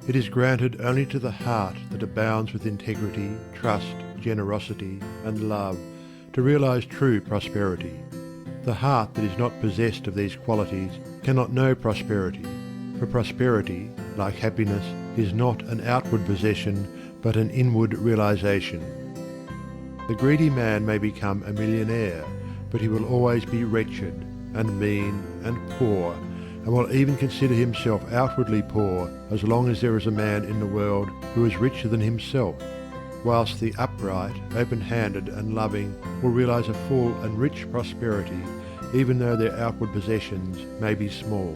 It is granted only to the heart that abounds with integrity, trust, generosity, and love to realize true prosperity. The heart that is not possessed of these qualities cannot know prosperity, for prosperity, like happiness, is not an outward possession but an inward realization. The greedy man may become a millionaire, but he will always be wretched, and mean, and poor, and will even consider himself outwardly poor as long as there is a man in the world who is richer than himself, whilst the upright, open-handed and loving will realize a full and rich prosperity, even though their outward possessions may be small.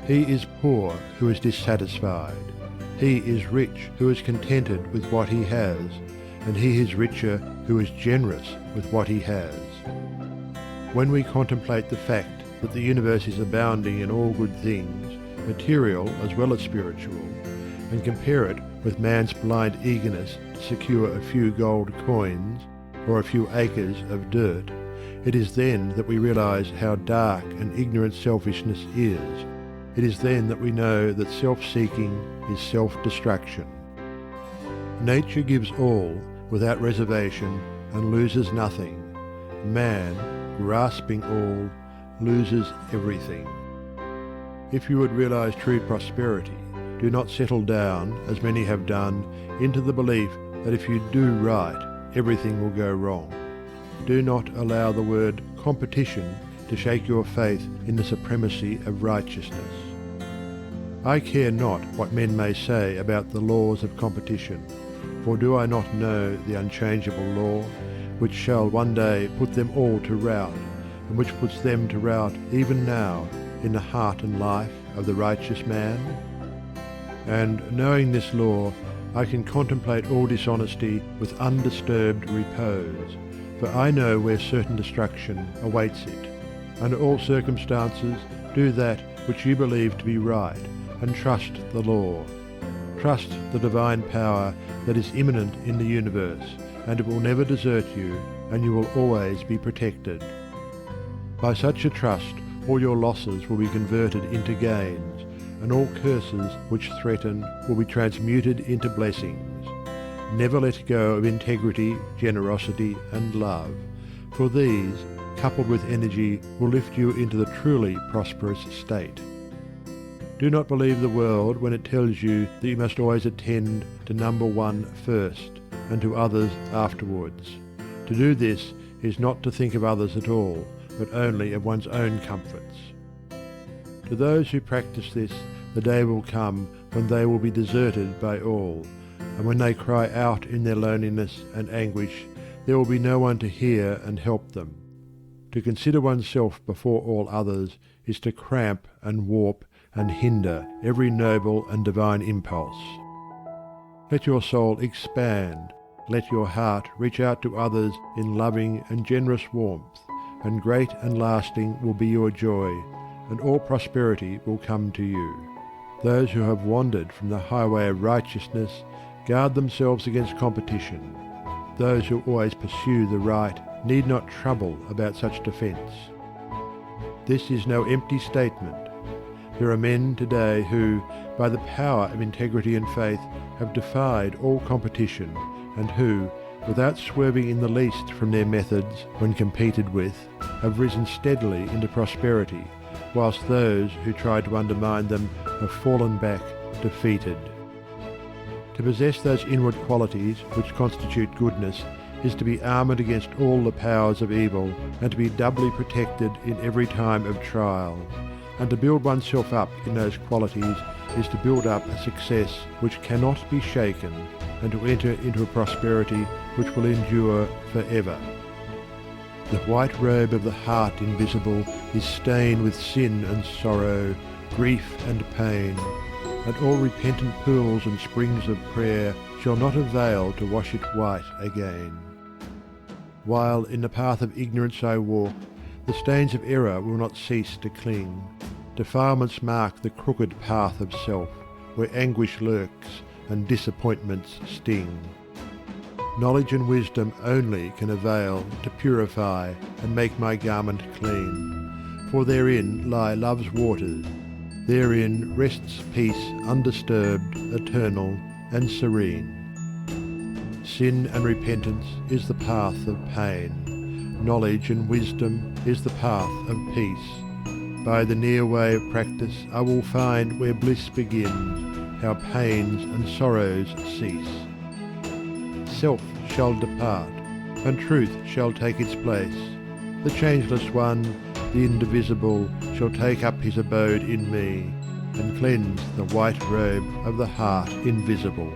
He is poor who is dissatisfied. He is rich who is contented with what he has, and he is richer who is generous with what he has. When we contemplate the fact that the universe is abounding in all good things, material as well as spiritual, and compare it with man's blind eagerness to secure a few gold coins or a few acres of dirt, it is then that we realize how dark and ignorant selfishness is. It is then that we know that self-seeking is self-destruction. Nature gives all without reservation and loses nothing. Man, grasping all, loses everything. If you would realize true prosperity, do not settle down, as many have done, into the belief that if you do right, everything will go wrong. Do not allow the word competition to shake your faith in the supremacy of righteousness. I care not what men may say about the laws of competition, for do I not know the unchangeable law, which shall one day put them all to rout, and which puts them to rout even now in the heart and life of the righteous man? And knowing this law, I can contemplate all dishonesty with undisturbed repose, for I know where certain destruction awaits it. Under all circumstances, do that which you believe to be right, and trust the law. Trust the divine power that is immanent in the universe, and it will never desert you, and you will always be protected. By such a trust, all your losses will be converted into gains, and all curses which threaten will be transmuted into blessings. Never let go of integrity, generosity, and love, for these, coupled with energy, will lift you into the truly prosperous state. Do not believe the world when it tells you that you must always attend to number one first, and to others afterwards. To do this is not to think of others at all, but only of one's own comforts. To those who practice this, the day will come when they will be deserted by all, and when they cry out in their loneliness and anguish, there will be no one to hear and help them. To consider oneself before all others is to cramp and warp and hinder every noble and divine impulse. Let your soul expand, let your heart reach out to others in loving and generous warmth, and great and lasting will be your joy, and all prosperity will come to you. Those who have wandered from the highway of righteousness guard themselves against competition. Those who always pursue the right need not trouble about such defence. This is no empty statement. There are men today who, by the power of integrity and faith, have defied all competition, and who, without swerving in the least from their methods when competed with, have risen steadily into prosperity, whilst those who tried to undermine them have fallen back defeated. To possess those inward qualities which constitute goodness is to be armoured against all the powers of evil, and to be doubly protected in every time of trial. And to build oneself up in those qualities is to build up a success which cannot be shaken, and to enter into a prosperity which will endure forever. The white robe of the heart invisible is stained with sin and sorrow, grief and pain, and all repentant pools and springs of prayer shall not avail to wash it white again. While in the path of ignorance I walk, the stains of error will not cease to cling. Defilements mark the crooked path of self, where anguish lurks and disappointments sting. Knowledge and wisdom only can avail to purify and make my garment clean, for therein lie love's waters, Therein rests peace undisturbed, eternal, and serene. Sin and repentance is the path of pain. Knowledge and wisdom is the path of peace. By the near way of practice I will find where bliss begins, how pains and sorrows cease. Self shall depart, and truth shall take its place. The changeless one, the indivisible, shall take up his abode in me, and cleanse the white robe of the heart invisible.